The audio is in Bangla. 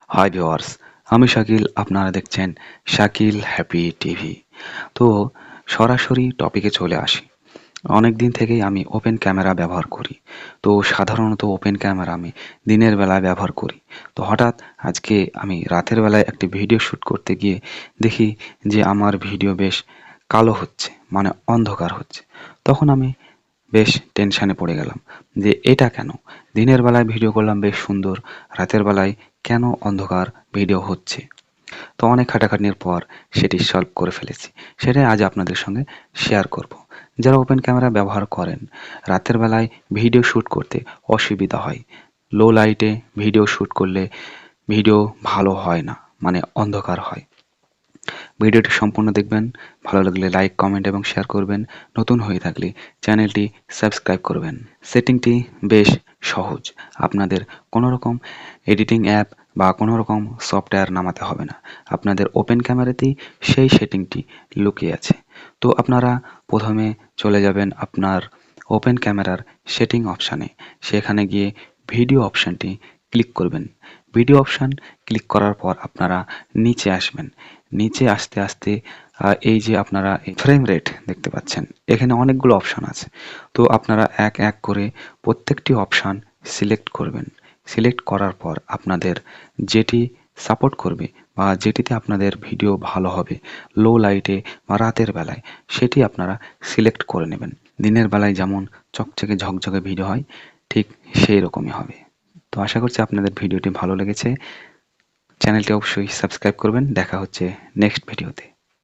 হাই ভিউয়ার্স, আমি শাকিল, আপনারা দেখছেন শাকিল হ্যাপি টিভি। তো সরাসরি টপিকে চলে আসি। অনেক দিন থেকেই আমি ওপেন ক্যামেরা ব্যবহার করি। তো সাধারণত ওপেন ক্যামেরা আমি দিনের বেলায় ব্যবহার করি। তো হঠাৎ আজকে আমি রাতের বেলায় একটি ভিডিও শ্যুট করতে গিয়ে দেখি যে আমার ভিডিও বেশ কালো হচ্ছে, মানে অন্ধকার হচ্ছে। তখন আমি বেশ টেনশনে পড়ে গেলাম যে এটা কেন? দিনের বেলায় ভিডিও করলাম বেশ সুন্দর, রাতের বেলায় কেন অন্ধকার ভিডিও হচ্ছে? তো অনেক খাটাখাটনির পর সেটি সলভ করে ফেলেছি। সেটাই আজ আপনাদের সঙ্গে শেয়ার করব। যারা ওপেন ক্যামেরা ব্যবহার করেন, রাতের বেলায় ভিডিও শ্যুট করতে অসুবিধা হয়। লো লাইটে ভিডিও শ্যুট করলে ভিডিও ভালো হয় না, মানে অন্ধকার হয়। ভিডিওটি সম্পূর্ণ দেখবেন, ভালো লাগলে লাইক, কমেন্ট এবং শেয়ার করবেন। নতুন হয়ে থাকলে চ্যানেলটি সাবস্ক্রাইব করবেন। সেটিংটি বেশ সহজ। আপনাদের কোনো রকম এডিটিং অ্যাপ বা কোনো রকম সফটওয়্যার নামাতে হবে না। আপনাদের ওপেন ক্যামেরাতেই সেই সেটিংটি লুকিয়ে আছে। তো আপনারা প্রথমে চলে যাবেন আপনার ওপেন ক্যামেরার সেটিং অপশানে। সেখানে গিয়ে ভিডিও অপশানটি ক্লিক করবেন। ভিডিও অপশান ক্লিক করার পর আপনারা নিচে আসবেন। নিচে আসতে আসতে এই যে আপনারা ফ্রেম রেট দেখতে পাচ্ছেন, এখানে অনেকগুলো অপশান আছে। তো আপনারা এক এক করে প্রত্যেকটি অপশান সিলেক্ট করবেন। সিলেক্ট করার পর আপনাদের যেটি সাপোর্ট করবে বা যেটিতে আপনাদের ভিডিও ভালো হবে, লো লাইটে বা রাতের বেলায়, সেটি আপনারা সিলেক্ট করে নেবেন। দিনের বেলায় যেমন চকচকে ঝকঝকে ভিডিও হয়, ঠিক সেই রকমই হবে। তো আশা করছি আপনাদের ভিডিওটি ভালো লেগেছে। চ্যানেলটি অবশ্যই সাবস্ক্রাইব করবেন। দেখা হচ্ছে নেক্সট ভিডিওতে।